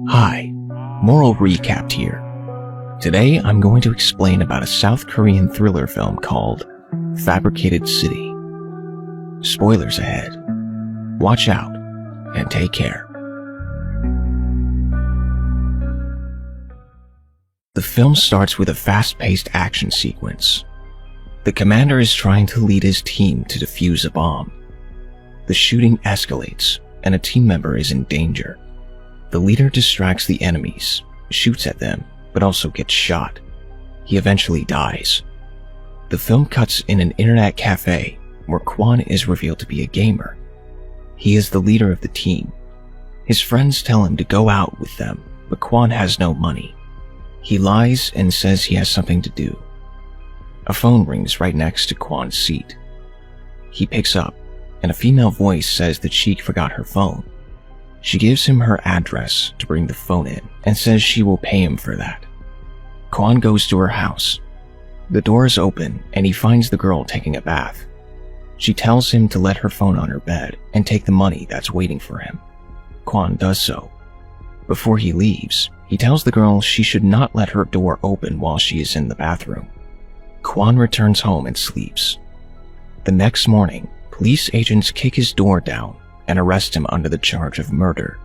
Hi, Moral Recapped here. Today I'm going to explain about a South Korean thriller film called Fabricated City. Spoilers ahead. Watch out and take care. The film starts with a fast-paced action sequence. The commander is trying to lead his team to defuse a bomb. The shooting escalates, and a team member is in danger. The leader distracts the enemies, shoots at them, but also gets shot. He eventually dies. The film cuts in an internet cafe where Kwon is revealed to be a gamer. He is the leader of the team. His friends tell him to go out with them, but Kwon has no money. He lies and says he has something to do. A phone rings right next to Kwon's seat. He picks up, and a female voice says that she forgot her phone. She gives him her address to bring the phone in and says she will pay him for that. Kwon goes to her house. The door is open and he finds the girl taking a bath. She tells him to let her phone on her bed and take the money that's waiting for him. Kwon does so. Before he leaves, he tells the girl she should not let her door open while she is in the bathroom. Kwon returns home and sleeps. The next morning, police agents kick his door down and arrest him under the charge of murder.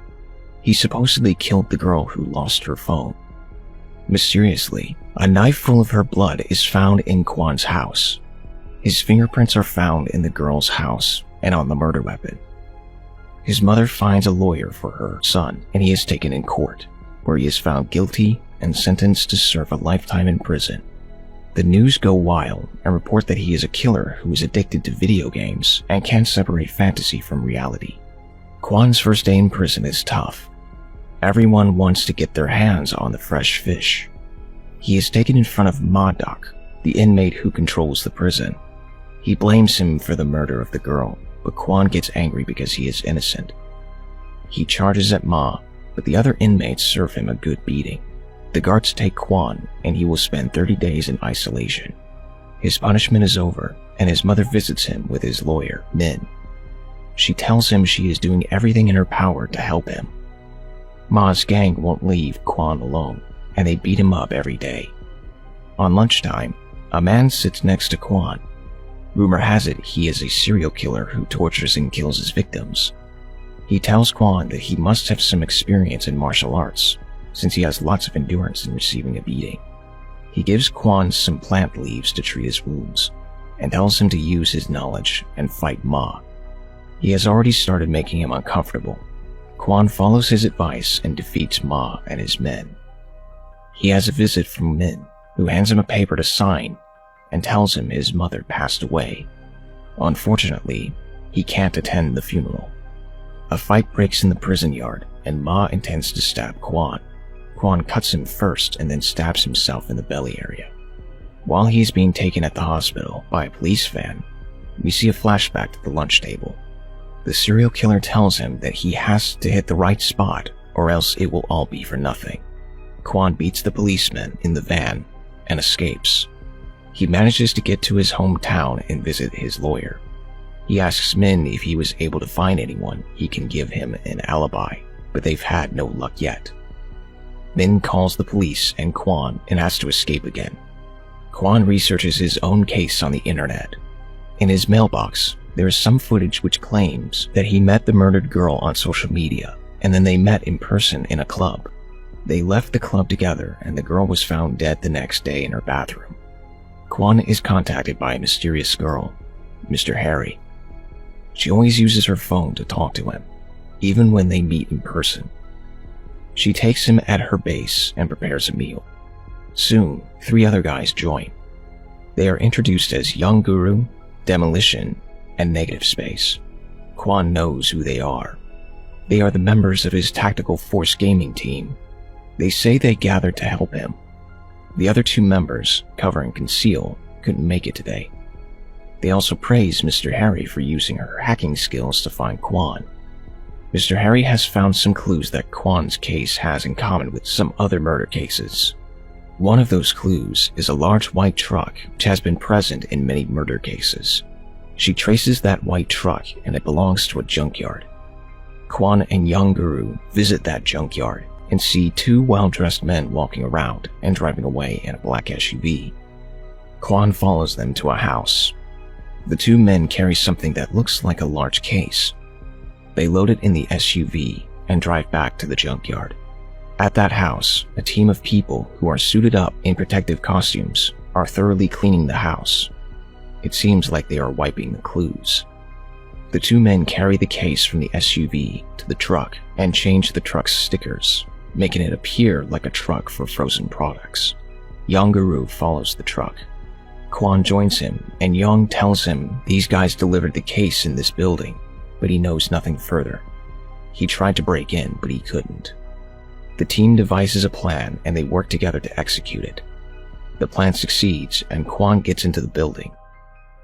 He supposedly killed the girl who lost her phone. Mysteriously, a knife full of her blood is found in Kwon's house. His fingerprints are found in the girl's house and on the murder weapon. His mother finds a lawyer for her son and he is taken in court, where he is found guilty and sentenced to serve a lifetime in prison. The news go wild and report that he is a killer who is addicted to video games and can't separate fantasy from reality. Kwon's first day in prison is tough. Everyone wants to get their hands on the fresh fish. He is taken in front of Ma-duk, the inmate who controls the prison. He blames him for the murder of the girl, but Kwon gets angry because he is innocent. He charges at Ma, but the other inmates serve him a good beating. The guards take Kwon, and he will spend 30 days in isolation. His punishment is over, and his mother visits him with his lawyer, Min. She tells him she is doing everything in her power to help him. Ma's gang won't leave Kwon alone, and they beat him up every day. On lunchtime, a man sits next to Kwon. Rumor has it he is a serial killer who tortures and kills his victims. He tells Kwon that he must have some experience in martial arts, since he has lots of endurance in receiving a beating. He gives Kwon some plant leaves to treat his wounds, and tells him to use his knowledge and fight Ma. He has already started making him uncomfortable. Kwon follows his advice and defeats Ma and his men. He has a visit from Min, who hands him a paper to sign and tells him his mother passed away. Unfortunately, he can't attend the funeral. A fight breaks in the prison yard, and Ma intends to stab Kwon. Kwon cuts him first and then stabs himself in the belly area. While he is being taken at the hospital by a police van, we see a flashback to the lunch table. The serial killer tells him that he has to hit the right spot or else it will all be for nothing. Kwon beats the policeman in the van and escapes. He manages to get to his hometown and visit his lawyer. He asks Min if he was able to find anyone he can give him an alibi, but they've had no luck yet. Min calls the police and Kwon and has to escape again. Kwon researches his own case on the internet. In his mailbox, there is some footage which claims that he met the murdered girl on social media, and then they met in person in a club. They left the club together and the girl was found dead the next day in her bathroom. Kwon is contacted by a mysterious girl, Mr. Harry. She always uses her phone to talk to him, even when they meet in person. She takes him at her base and prepares a meal. Soon, 3 other guys join. They are introduced as Young Guru, Demolition, and Negative Space. Kwon knows who they are. They are the members of his Tactical Force gaming team. They say they gathered to help him. The other 2 members, Cover and Conceal, couldn't make it today. They also praise Mr. Harry for using her hacking skills to find Kwon. Mr. Harry has found some clues that Kwon's case has in common with some other murder cases. One of those clues is a large white truck which has been present in many murder cases. She traces that white truck and it belongs to a junkyard. Kwon and Young Guru visit that junkyard and see two well-dressed men walking around and driving away in a black SUV. Kwon follows them to a house. The two men carry something that looks like a large case. They load it in the SUV and drive back to the junkyard. At that house, a team of people who are suited up in protective costumes are thoroughly cleaning the house. It seems like they are wiping the clues. The two men carry the case from the SUV to the truck and change the truck's stickers, making it appear like a truck for frozen products. Young-guru follows the truck. Kwon joins him, and Young tells him these guys delivered the case in this building, but he knows nothing further. He tried to break in, but he couldn't. The team devises a plan and they work together to execute it. The plan succeeds and Kwon gets into the building.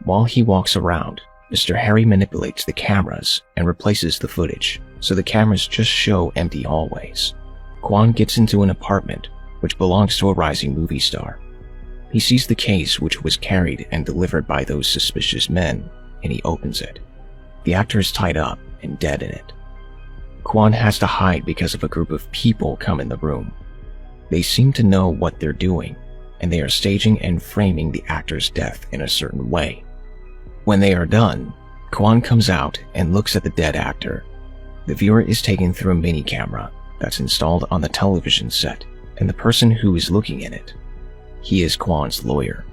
While he walks around, Mr. Harry manipulates the cameras and replaces the footage, so the cameras just show empty hallways. Kwon gets into an apartment which belongs to a rising movie star. He sees the case which was carried and delivered by those suspicious men, and he opens it. The actor is tied up and dead in it. Kwon has to hide because of a group of people come in the room. They seem to know what they're doing, and they are staging and framing the actor's death in a certain way. When they are done, Kwon comes out and looks at the dead actor. The viewer is taken through a mini camera that's installed on the television set, and the person who is looking in it, he is Kwon's lawyer.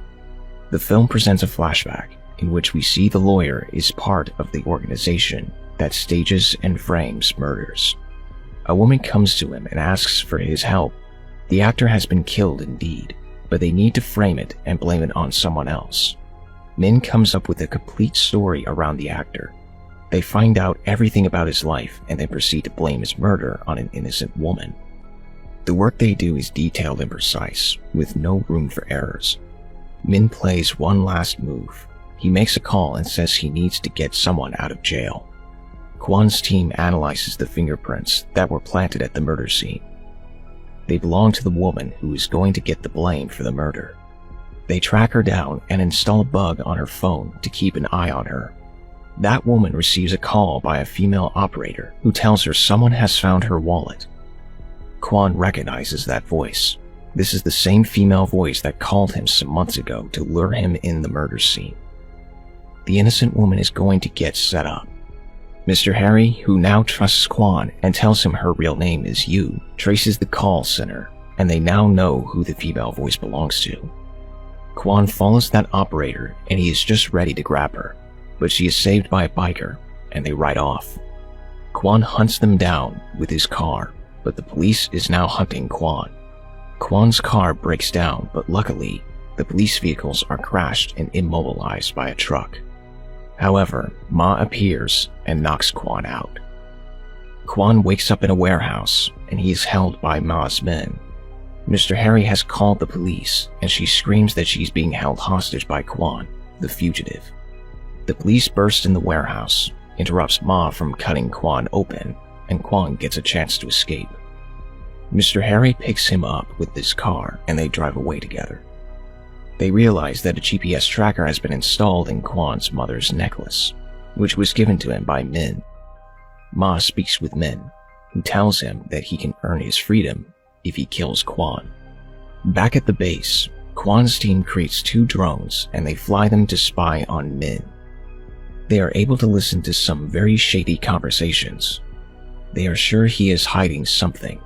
The film presents a flashback in which we see the lawyer is part of the organization that stages and frames murders. A woman comes to him and asks for his help. The actor has been killed indeed, but they need to frame it and blame it on someone else. Min comes up with a complete story around the actor. They find out everything about his life and then proceed to blame his murder on an innocent woman. The work they do is detailed and precise, with no room for errors. Min plays one last move. He makes a call and says he needs to get someone out of jail. Kwon's team analyzes the fingerprints that were planted at the murder scene. They belong to the woman who is going to get the blame for the murder. They track her down and install a bug on her phone to keep an eye on her. That woman receives a call by a female operator who tells her someone has found her wallet. Kwon recognizes that voice. This is the same female voice that called him some months ago to lure him in the murder scene. The innocent woman is going to get set up. Mr. Harry, who now trusts Kwon and tells him her real name is Yu, traces the call center, and they now know who the female voice belongs to. Kwon follows that operator and he is just ready to grab her, but she is saved by a biker and they ride off. Kwon hunts them down with his car, but the police is now hunting Kwon. Kwon's car breaks down, but luckily, the police vehicles are crashed and immobilized by a truck. However, Ma appears and knocks Kwon out. Kwon wakes up in a warehouse and he is held by Ma's men. Mr. Harry has called the police and she screams that she's being held hostage by Kwon, the fugitive. The police burst in the warehouse, interrupts Ma from cutting Kwon open, and Kwon gets a chance to escape. Mr. Harry picks him up with his car and they drive away together. They realize that a GPS tracker has been installed in Kwon's mother's necklace, which was given to him by Min. Ma speaks with Min, who tells him that he can earn his freedom if he kills Kwon. Back at the base, Kwon's team creates 2 drones and they fly them to spy on Min. They are able to listen to some very shady conversations. They are sure he is hiding something.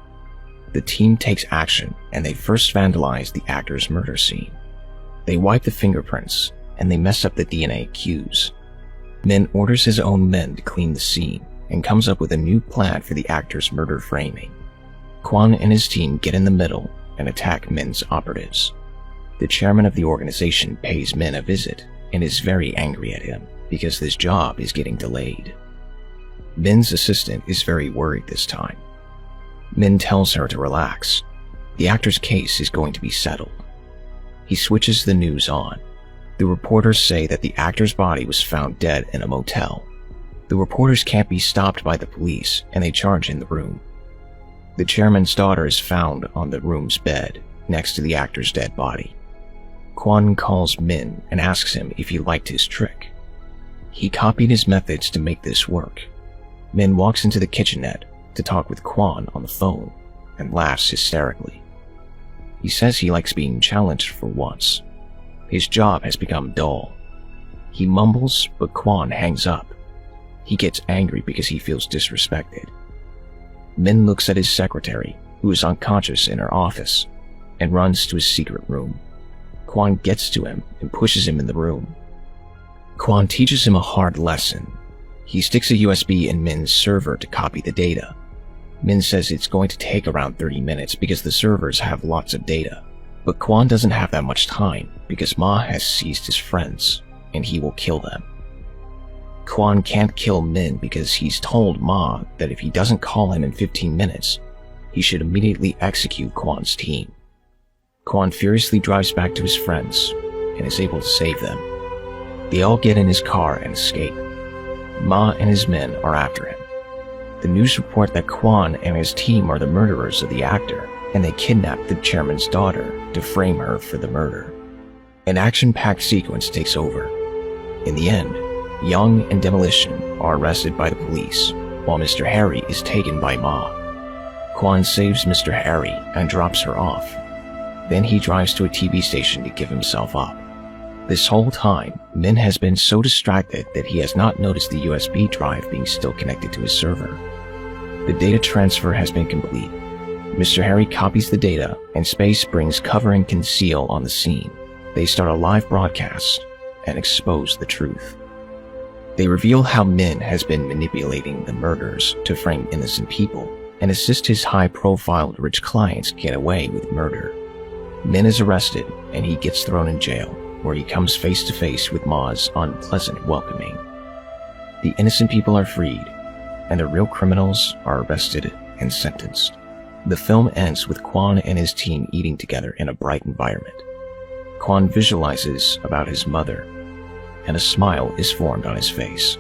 The team takes action and they first vandalize the actor's murder scene. They wipe the fingerprints and they mess up the DNA cues. Min orders his own men to clean the scene and comes up with a new plan for the actor's murder framing. Kwon and his team get in the middle and attack Min's operatives. The chairman of the organization pays Min a visit and is very angry at him because this job is getting delayed. Min's assistant is very worried this time. Min tells her to relax. The actor's case is going to be settled. He switches the news on. The reporters say that the actor's body was found dead in a motel. The reporters can't be stopped by the police and they charge in the room. The chairman's daughter is found on the room's bed next to the actor's dead body. Kwon calls Min and asks him if he liked his trick. He copied his methods to make this work. Min walks into the kitchenette to talk with Kwon on the phone. and laughs hysterically. He says he likes being challenged for once. His job has become dull. He mumbles, but Kwon hangs up. He gets angry because he feels disrespected. Min looks at his secretary, who is unconscious in her office, and runs to his secret room. Kwon gets to him and pushes him in the room. Kwon teaches him a hard lesson. He sticks a USB in Min's server to copy the data. Min says it's going to take around 30 minutes because the servers have lots of data. But Kwon doesn't have that much time because Ma has seized his friends, and he will kill them. Kwon can't kill Min because he's told Ma that if he doesn't call him in 15 minutes, he should immediately execute Kwon's team. Kwon furiously drives back to his friends and is able to save them. They all get in his car and escape. Ma and his men are after him. The news report that Kwon and his team are the murderers of the actor, and they kidnapped the chairman's daughter to frame her for the murder. An action-packed sequence takes over. In the end, Young and Demolition are arrested by the police, while Mr. Harry is taken by Ma. Kwon saves Mr. Harry and drops her off. Then he drives to a TV station to give himself up. This whole time, Min has been so distracted that he has not noticed the USB drive being still connected to his server. The data transfer has been complete. Mr. Harry copies the data, and Space brings Cover and Conceal on the scene. They start a live broadcast and expose the truth. They reveal how Min has been manipulating the murders to frame innocent people and assist his high-profile rich clients get away with murder. Min is arrested, and he gets thrown in jail, where he comes face to face with Ma's unpleasant welcoming. The innocent people are freed, and the real criminals are arrested and sentenced. The film ends with Kwon and his team eating together in a bright environment. Kwon visualizes about his mother, and a smile is formed on his face.